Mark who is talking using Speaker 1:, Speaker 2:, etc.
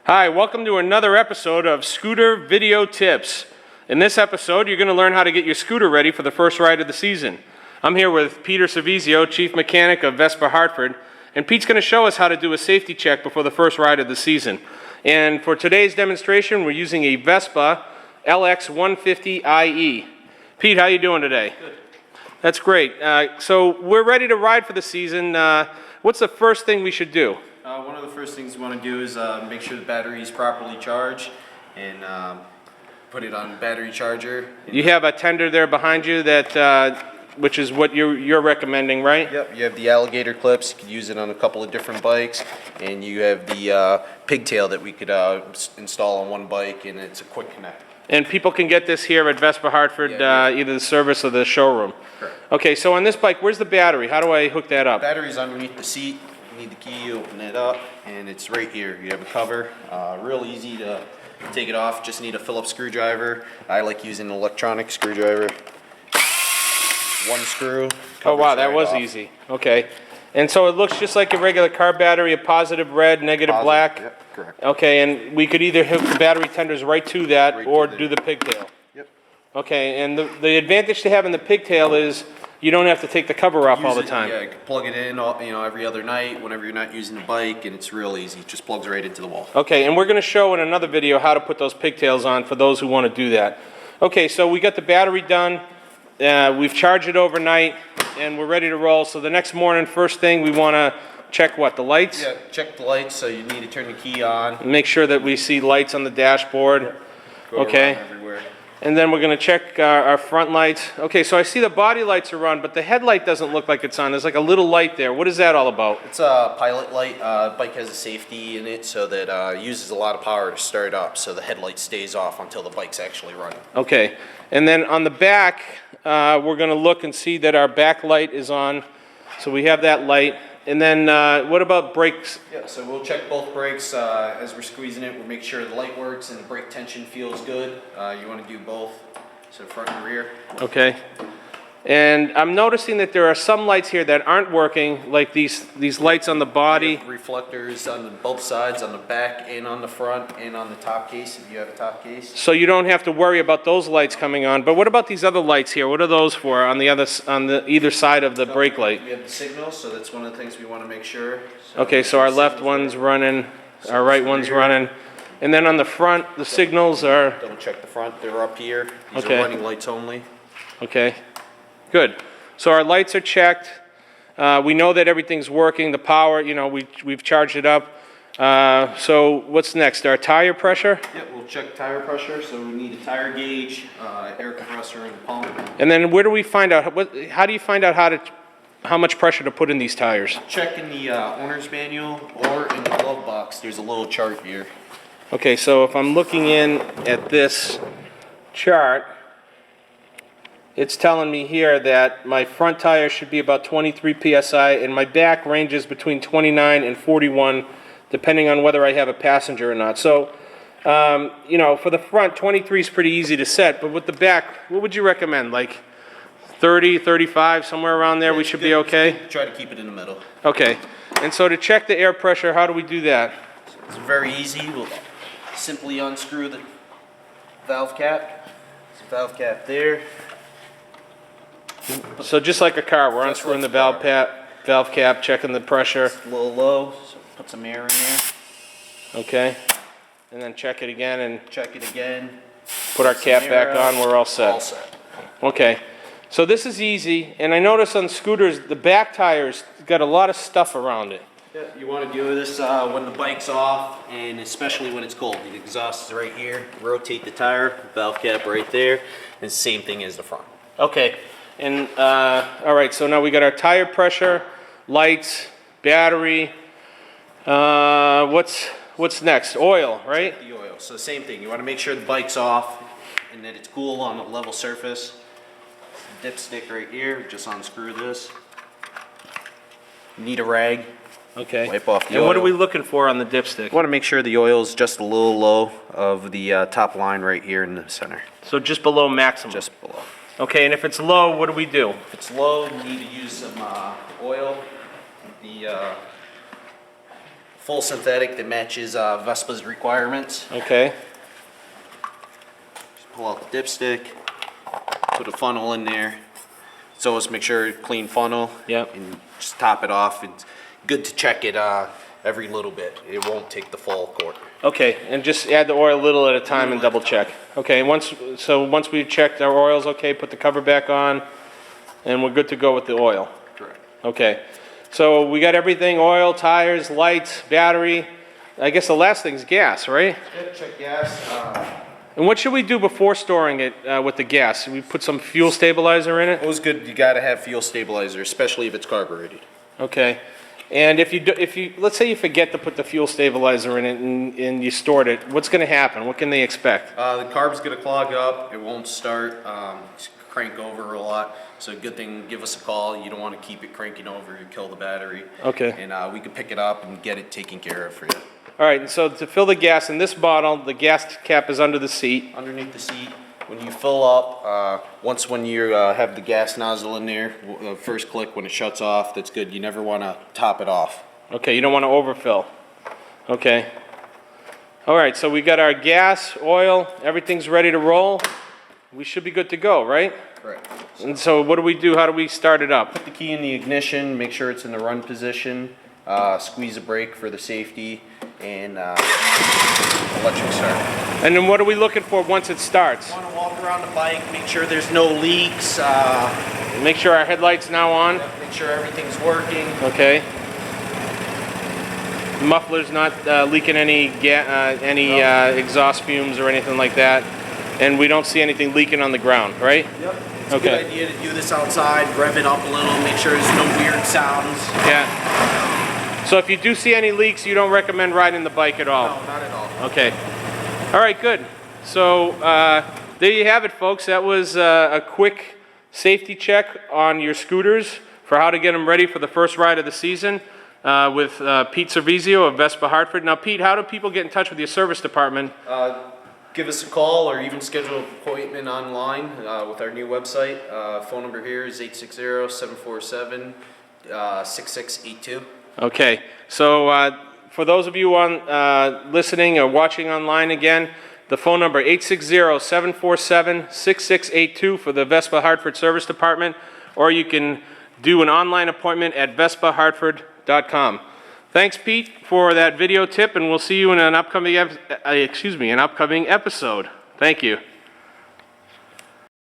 Speaker 1: Hi, welcome to another episode of Scooter Video Tips. In this episode, you're going to learn how to get your scooter ready for the first ride of the season. I'm here with Peter Servizio, Chief Mechanic of Vespa Hartford, and Pete's going to show us how to do a safety check before the first ride of the season. And for today's demonstration, we're using a Vespa LX150IE. Pete, how you doing today?
Speaker 2: Good.
Speaker 1: That's great. So we're ready to ride for the season. What's the first thing we should do?
Speaker 2: One of the first things we want to do is make sure the battery is properly charged and put it on battery charger.
Speaker 1: You have a tender there behind you that, which is what you're recommending, right?
Speaker 2: Yep, you have the alligator clips. You could use it on a couple of different bikes, and you have the pigtail that we could install on one bike, and it's a quick connect.
Speaker 1: And people can get this here at Vespa Hartford, either the service or the showroom.
Speaker 2: Correct.
Speaker 1: Okay, so on this bike, where's the battery? How do I hook that up?
Speaker 2: Battery's underneath the seat. You need the key, you open it up, and it's right here. You have a cover. Real easy to take it off. Just need a Phillips screwdriver. I like using an electronic screwdriver. One screw.
Speaker 1: Oh wow, that
Speaker 2: right
Speaker 1: was
Speaker 2: off.
Speaker 1: easy. Okay. And so it looks just like a regular car battery, a positive red, negative
Speaker 2: Positive,
Speaker 1: black.
Speaker 2: Yep, correct.
Speaker 1: Okay, and we could either hook the battery tenders right to that
Speaker 2: Right to
Speaker 1: or
Speaker 2: the-
Speaker 1: do the pigtail.
Speaker 2: Yep.
Speaker 1: Okay, and the advantage to having the pigtail is you don't have to take the cover off all the
Speaker 2: Use it,
Speaker 1: time.
Speaker 2: Yeah, you can plug it in, every other night whenever you're not using the bike, and it's real easy. It just plugs right into the wall.
Speaker 1: Okay, and we're going to show in another video how to put those pigtails on for those who want to do that. Okay, so we got the battery done. We've charged it overnight, and we're ready to roll. So the next morning, first thing, we want to check what? The lights?
Speaker 2: Yeah, check the lights. So you need to turn the key on.
Speaker 1: Make sure that we see lights on the dashboard.
Speaker 2: Go
Speaker 1: Okay.
Speaker 2: around everywhere.
Speaker 1: And then we're going to check our front lights. Okay, so I see the body lights are on, but the headlight doesn't look like it's on. There's like a little light there. What is that all about?
Speaker 2: It's a pilot light. Bike has a safety in it, so that it uses a lot of power to start up. So the headlight stays off until the bike's actually running.
Speaker 1: Okay, and then on the back, we're going to look and see that our back light is on. So we have that light. And then what about brakes?
Speaker 2: Yeah, so we'll check both brakes as we're squeezing it. We'll make sure the light works and the brake tension feels good. You want to do both, so front and rear.
Speaker 1: Okay. And I'm noticing that there are some lights here that aren't working, like these lights on the body.
Speaker 2: Reflectors on both sides, on the back and on the front and on the top case if you have a top case.
Speaker 1: So you don't have to worry about those lights coming on. But what about these other lights here? What are those for on the either side of the brake light?
Speaker 2: We have the signals, so that's one of the things we want to make sure.
Speaker 1: Okay, so our left one's running, our right one's running. And then on the front, the signals are,
Speaker 2: Double check the front, they're up here. These
Speaker 1: Okay.
Speaker 2: are running lights only.
Speaker 1: okay, good. So our lights are checked. We know that everything's working. The power, we've charged it up. So what's next? Our tire pressure?
Speaker 2: Yep, we'll check tire pressure, so we need a tire gauge, air compressor, and a pump.
Speaker 1: And then where do we find out, how do you find out how much pressure to put in these tires?
Speaker 2: Check in the owner's manual or in the glove box. There's a little chart here.
Speaker 1: Okay, so if I'm looking in at this chart, it's telling me here that my front tire should be about 23 psi and my back ranges between 29 and 41 depending on whether I have a passenger or not. So, for the front, 23 is pretty easy to set, but with the back, what would you recommend? Like 30, 35, somewhere around there, we should be okay?
Speaker 2: Try to keep it in the middle.
Speaker 1: Okay, and so to check the air pressure, how do we do that?
Speaker 2: It's very easy. We'll simply unscrew the valve cap. There's a valve cap there.
Speaker 1: So just like a car, we're
Speaker 2: Just
Speaker 1: unscrewing
Speaker 2: like
Speaker 1: the
Speaker 2: a
Speaker 1: valve cap, checking the pressure,
Speaker 2: It's a little low, so put some air in there.
Speaker 1: okay? And then check it again and
Speaker 2: Check it again.
Speaker 1: put our cap
Speaker 2: Some
Speaker 1: back
Speaker 2: air
Speaker 1: on,
Speaker 2: out.
Speaker 1: we're all set.
Speaker 2: All set.
Speaker 1: Okay, so this is easy, and I notice on scooters, the back tires got a lot of stuff around it.
Speaker 2: Yeah, you want to do this when the bike's off, and especially when it's cold. The exhaust is right here. Rotate the tire, valve cap right there, and same thing as the front.
Speaker 1: Okay, and, all right, so now we got our tire pressure, lights, battery, what's next? Oil, right?
Speaker 2: The oil. So same thing. You want to make sure the bike's off and that it's cool on a level surface. Dipstick right here. Just unscrew this. Need a rag.
Speaker 1: Okay.
Speaker 2: Wipe off the
Speaker 1: And what are
Speaker 2: oil.
Speaker 1: we looking for on the dipstick?
Speaker 2: You want to make sure the oil is just a little low of the top line right here in the center.
Speaker 1: So just below maximum?
Speaker 2: Just below.
Speaker 1: Okay, and if it's low, what do we do?
Speaker 2: If it's low, you need to use some oil. The full synthetic that matches Vespa's requirements.
Speaker 1: Okay.
Speaker 2: Just pull out the dipstick, put a funnel in there. So let's make sure it's clean funnel.
Speaker 1: Yep.
Speaker 2: And just top it off. It's good to check it every little bit. It won't take the full quart.
Speaker 1: Okay, and just add the oil a little at a time and double check. Okay, once we've checked our oil's okay, put the cover back on, and we're good to go with the oil.
Speaker 2: Correct.
Speaker 1: Okay, so we got everything, oil, tires, lights, battery. I guess the last thing's gas, right?
Speaker 2: Good, check gas.
Speaker 1: And what should we do before storing it with the gas? We put some fuel stabilizer in it?
Speaker 2: Always good, you gotta have fuel stabilizer, especially if it's carbureted.
Speaker 1: Okay. And if you let's say you forget to put the fuel stabilizer in it and you stored it, what's going to happen? What can they expect?
Speaker 2: The carb's gonna clog up, it won't start, crank over a lot. So good thing, give us a call. You don't want to keep it cranking over, you kill the battery.
Speaker 1: Okay.
Speaker 2: And we can pick it up and get it taken care of for you.
Speaker 1: All right, and so to fill the gas in this bottle, the gas cap is under the seat.
Speaker 2: Underneath the seat, when you fill up, when you have the gas nozzle in there, first click when it shuts off, that's good. You never want to top it off.
Speaker 1: Okay, you don't want to overfill. Okay. All right, so we got our gas, oil, everything's ready to roll. We should be good to go, right?
Speaker 2: Correct.
Speaker 1: And so what do we do? How do we start it up?
Speaker 2: Put the key in the ignition, make sure it's in the run position, squeeze the brake for the safety, and electric start.
Speaker 1: And then what are we looking for once it starts?
Speaker 2: Want to walk around the bike, make sure there's no leaks,
Speaker 1: Make sure our headlight's now on.
Speaker 2: make sure everything's working.
Speaker 1: Okay. The muffler's not leaking any exhaust fumes or anything like that. And we don't see anything leaking on the ground, right?
Speaker 2: Yep. It's a
Speaker 1: Okay.
Speaker 2: good idea to do this outside, rev it up a little, make sure there's no weird sounds.
Speaker 1: Yeah. So if you do see any leaks, you don't recommend riding the bike at all?
Speaker 2: No, not at all.
Speaker 1: Okay. All right, good. So there you have it, folks. That was a quick safety check on your scooters for how to get them ready for the first ride of the season with Pete Servizio of Vespa Hartford. Now, Pete, how do people get in touch with your service department?
Speaker 2: Give us a call or even schedule an appointment online with our new website. Phone number here is 860-747-6682.
Speaker 1: Okay, so for those of you on listening or watching online again, the phone number 860-747-6682 for the Vespa Hartford Service Department, or you can do an online appointment at vespahartford.com. Thanks, Pete, for that video tip, and we'll see you in an upcoming episode. Thank you.